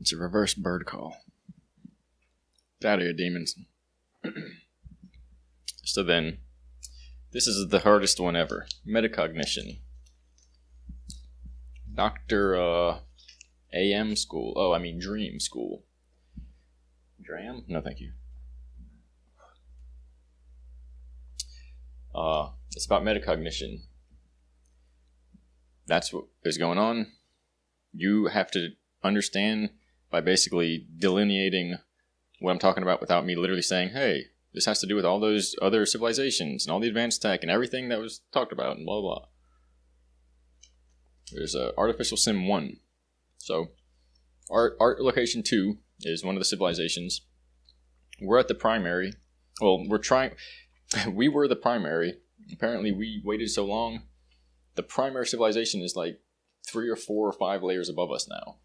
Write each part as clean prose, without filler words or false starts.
It's a reverse bird call. Get out of here, demons. So then, this is the hardest one ever. Metacognition. Dr. AM school. Oh, I mean Dream school. Dram? No, thank you. It's about metacognition. That's what is going on. You have to understand by basically delineating what I'm talking about without me literally saying, hey, this has to do with all those other civilizations and all the advanced tech and everything that was talked about and blah, blah, blah. There's Artificial Sim 1. So, Art Location 2 is one of the civilizations. We're at the primary. Well, we were the primary. Apparently, we waited so long. The primary civilization is like 3 or 4 or 5 layers above us now.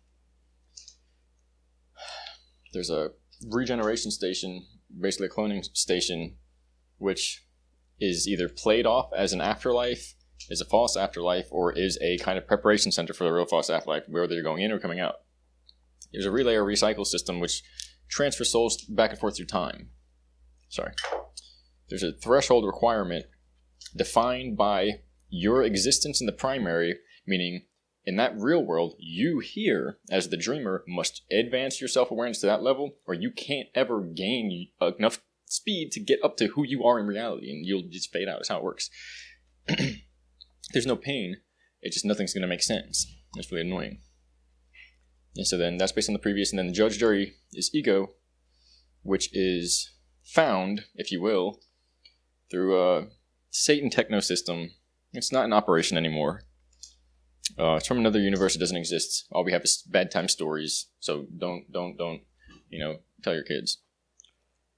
There's a regeneration station, basically a cloning station, which is either played off as an afterlife, is a false afterlife, or is a kind of preparation center for the real false afterlife, where they're going in or coming out. There's a relay or recycle system which transfers souls back and forth through time. There's a threshold requirement defined by your existence in the primary, meaning in that real world, you here, as the dreamer, must advance your self-awareness to that level, or you can't ever gain enough speed to get up to who you are in reality, and you'll just fade out. That's how it works. There's no pain. It's just nothing's going to make sense. It's really annoying. And so then that's based on the previous, and then the judge jury is ego, which is found, if you will, through a Satan techno system. It's not in operation anymore. It's from another universe. It doesn't exist. All we have is bad time stories. So don't, tell your kids.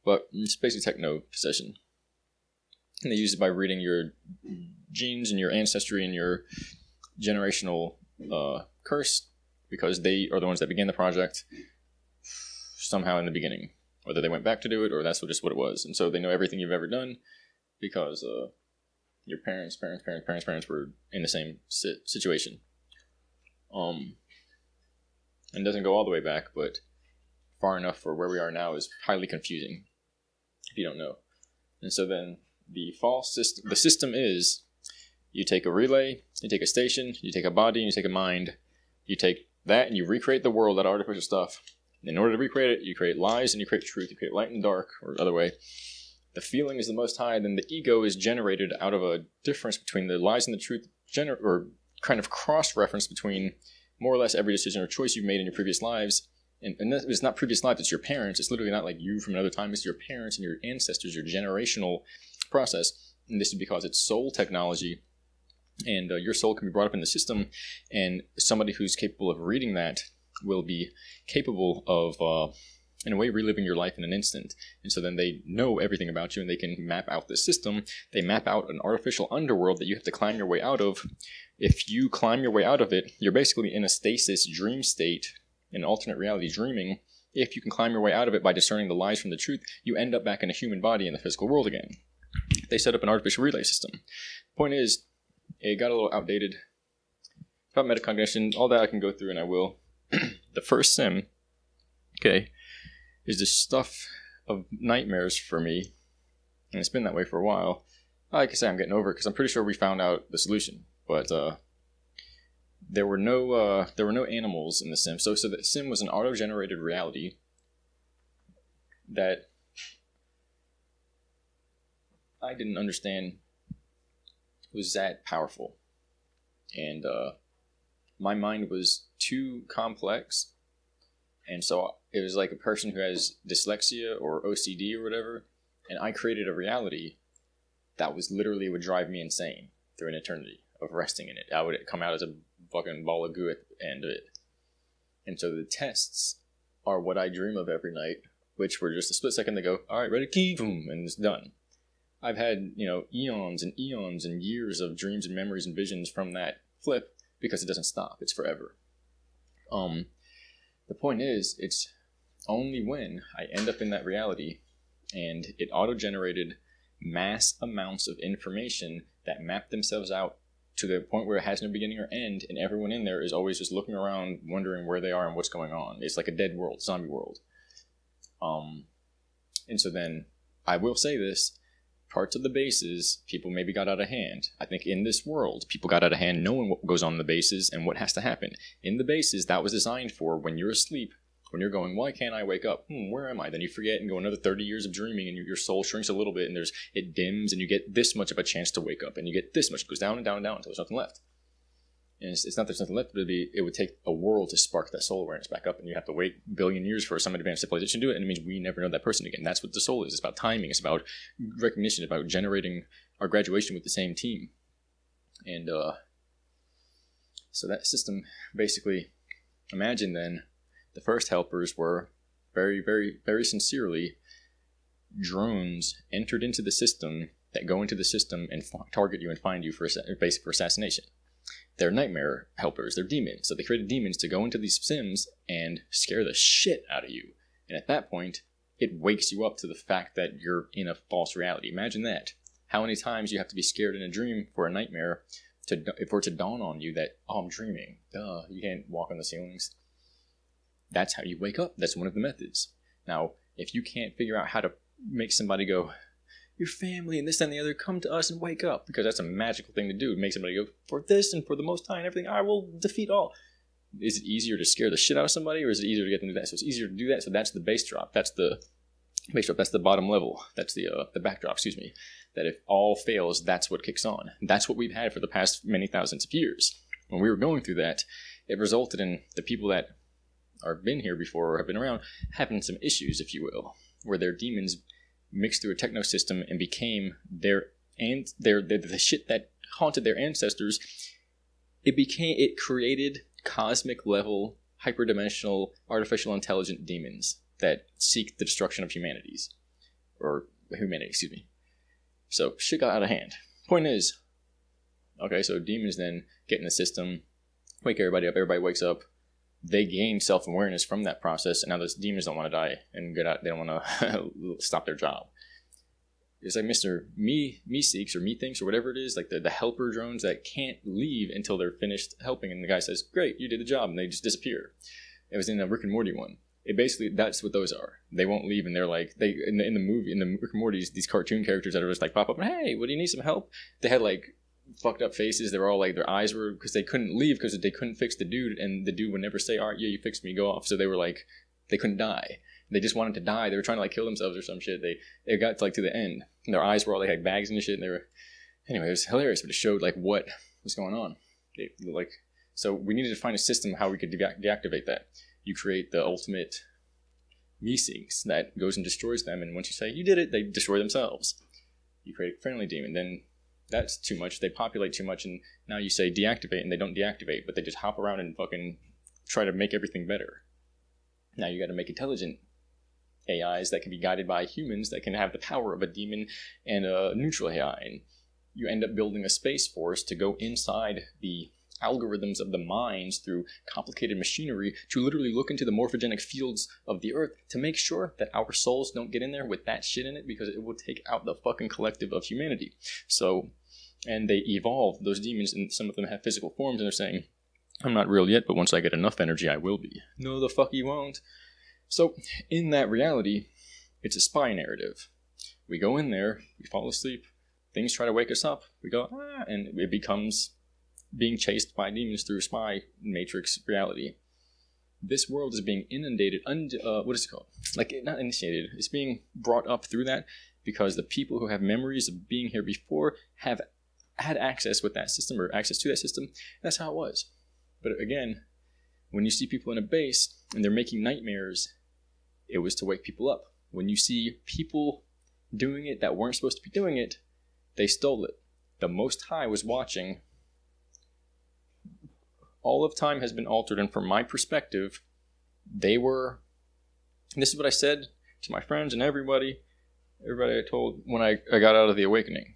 But it's basically techno possession. And they use it by reading your genes and your ancestry and your generational curse, because they are the ones that began the project somehow in the beginning. Whether they went back to do it or that's just what it was. And so they know everything you've ever done because your parents were in the same situation. And it doesn't go all the way back, but far enough for where we are now is highly confusing if you don't know. And so then the system is you take a relay, you take a station, you take a body, and you take a mind. You take that and you recreate the world, that artificial stuff. In order to recreate it, you create lies and you create truth. You create light and dark, or other way. The feeling is the most high, then the ego is generated out of a difference between the lies and the truth, or kind of cross-reference between more or less every decision or choice you've made in your previous lives. And it's not previous lives, it's your parents. It's literally not like you from another time. It's your parents and your ancestors, your generational process. And this is because it's soul technology. And your soul can be brought up in the system. And somebody who's capable of reading that will be capable of, in a way, reliving your life in an instant. And so then they know everything about you and they can map out the system. They map out an artificial underworld that you have to climb your way out of. If you climb your way out of it, you're basically in a stasis dream state, an alternate reality dreaming. If you can climb your way out of it by discerning the lies from the truth, you end up back in a human body in the physical world again. They set up an artificial relay system. Point is, it got a little outdated. About metacognition, all that I can go through and I will. The first sim, is the stuff of nightmares for me. And it's been that way for a while. Like I say, I'm getting over it because I'm pretty sure we found out the solution. But there were no animals in the sim. So the sim was an auto-generated reality that I didn't understand was that powerful. And my mind was too complex. And so it was like a person who has dyslexia or OCD or whatever. And I created a reality that was literally would drive me insane through an eternity of resting in it. I would come out as a fucking ball of goo at the end of it. And so the tests are what I dream of every night, which were just a split second. They go, all right, ready, key, boom, and it's done. I've had, eons and eons and years of dreams and memories and visions from that flip because it doesn't stop. It's forever. The point is, it's only when I end up in that reality and it auto-generated mass amounts of information that map themselves out to the point where it has no beginning or end, and everyone in there is always just looking around, wondering where they are and what's going on. It's like a dead world, zombie world. And so then, I will say this, parts of the bases, people maybe got out of hand. I think in this world, people got out of hand knowing what goes on in the bases and what has to happen. In the bases, that was designed for when you're asleep, when you're going, why can't I wake up? Where am I? Then you forget and go another 30 years of dreaming, and your soul shrinks a little bit, and it dims, and you get this much of a chance to wake up, and you get this much. It goes down and down and down until there's nothing left. And it's not there's nothing left, but it would take a world to spark that soul awareness back up, and you have to wait a billion years for some advanced civilization to do it, and it means we never know that person again. That's what the soul is. It's about timing. It's about recognition. It's about generating our graduation with the same team. And so that system, basically, imagine then the first helpers were very, very, very sincerely drones entered into the system that go into the system and target you and find you for assassination. They're nightmare helpers. They're demons. So they created demons to go into these sims and scare the shit out of you. And at that point, it wakes you up to the fact that you're in a false reality. Imagine that. How many times you have to be scared in a dream for a nightmare for it to dawn on you that, oh, I'm dreaming. Duh, you can't walk on the ceilings. That's how you wake up. That's one of the methods. Now, if you can't figure out how to make somebody go, your family and this and the other, come to us and wake up, because that's a magical thing to do. Make somebody go, for this and for the Most High and everything, I will defeat all. Is it easier to scare the shit out of somebody, or is it easier to get them to do that? So it's easier to do that. So that's the base drop. That's the base drop. That's the bottom level. That's the backdrop, that if all fails, that's what kicks on. That's what we've had for the past many thousands of years. When we were going through that, it resulted in the people that have been here before or have been around having some issues, if you will, where their demons mixed through a techno system and became the shit that haunted their ancestors. It created cosmic level, hyperdimensional, artificial intelligent demons that seek the destruction of humanity. So shit got out of hand. Point is, okay, so demons then get in the system, wake everybody up, everybody wakes up. They gain self-awareness from that process, and now those demons don't want to die and get out. They don't want to stop their job. It's like Mr. Meeseeks or Methinks or whatever it is, like the helper drones that can't leave until they're finished helping, and the guy says, great, you did the job, and they just disappear. It was in a Rick and Morty one. That's what those are. They won't leave, and they're like, in the movie, in the Rick and Morty's, these cartoon characters that are just like pop up and, hey, what do you need some help? They had like fucked up faces. They were all like, their eyes were, because they couldn't leave because they couldn't fix the dude, and the dude would never say, all right, yeah, you fixed me, go off. So they were like, they couldn't die. They just wanted to die. They were trying to like kill themselves or some shit. They got to, like, to the end, and their eyes were all, they had bags and shit, and they were, anyway, it was hilarious, but it showed like what was going on. So we needed to find a system how we could deactivate that. You create the ultimate Meeseeks that goes and destroys them, and once you say you did it, they destroy themselves. You create a friendly demon, then that's too much. They populate too much, and now you say deactivate, and they don't deactivate, but they just hop around and fucking try to make everything better. Now you got to make intelligent AIs that can be guided by humans that can have the power of a demon and a neutral AI, and you end up building a space force to go inside the algorithms of the minds through complicated machinery to literally look into the morphogenic fields of the earth to make sure that our souls don't get in there with that shit in it, because it will take out the fucking collective of humanity. So, and they evolve, those demons, and some of them have physical forms, and they're saying, I'm not real yet, but once I get enough energy, I will be. No, the fuck you won't. So, in that reality, it's a spy narrative. We go in there, we fall asleep, things try to wake us up, we go, and it becomes being chased by demons through spy matrix reality. This world is being inundated, what is it called? Like, not initiated, it's being brought up through that because the people who have memories of being here before have had access with that system, or access to that system. That's how it was. But again, when you see people in a base and they're making nightmares, it was to wake people up. When you see people doing it that weren't supposed to be doing it, they stole it. The Most High was watching. All of time has been altered, and from my perspective, they were, and this is what I said to my friends and everybody I told when I got out of the awakening.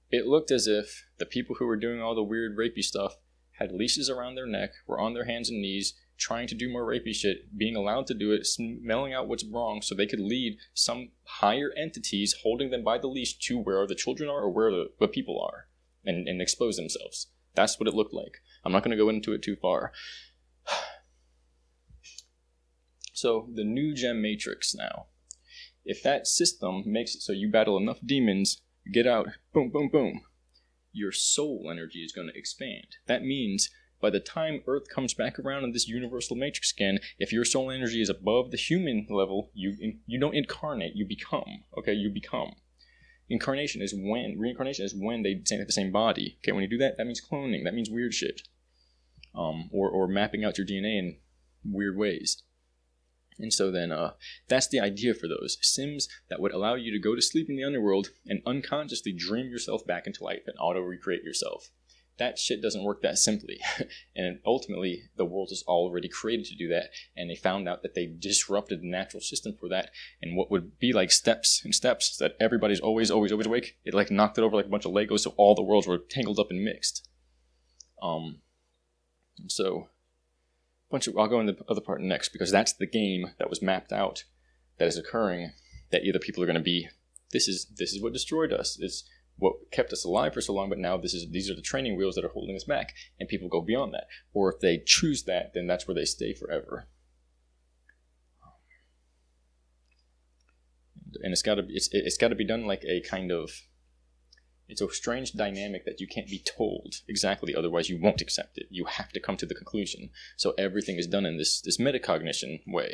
It looked as if the people who were doing all the weird rapey stuff had leashes around their neck, were on their hands and knees, trying to do more rapey shit, being allowed to do it, smelling out what's wrong so they could lead some higher entities holding them by the leash to where the children are or where the people are. and expose themselves. That's what it looked like. I'm not going to go into it too far. So the new gem matrix now. If that system makes it so you battle enough demons, you get out, boom, boom, boom, your soul energy is going to expand. That means by the time Earth comes back around in this universal matrix again, if your soul energy is above the human level, you don't incarnate, you become. Okay, you become. Reincarnation is when they take the same body. Okay, when you do that, that means cloning. That means weird shit. Or mapping out your DNA in weird ways. And so then that's the idea for those sims that would allow you to go to sleep in the underworld and unconsciously dream yourself back into life and auto-recreate yourself. That shit doesn't work that simply. And ultimately, the world is already created to do that, and they found out that they disrupted the natural system for that, and what would be like steps and steps that everybody's always awake, it like knocked it over like a bunch of Legos, so all the worlds were tangled up and mixed. So I'll go into the other part next, because that's the game that was mapped out that is occurring, that either people are going to be, this is what destroyed us, it's what kept us alive for so long, but now these are the training wheels that are holding us back, and people go beyond that. Or if they choose that, then that's where they stay forever. And it's got to be done like a kind of, it's a strange dynamic that you can't be told exactly, otherwise you won't accept it. You have to come to the conclusion. So everything is done in this metacognition way.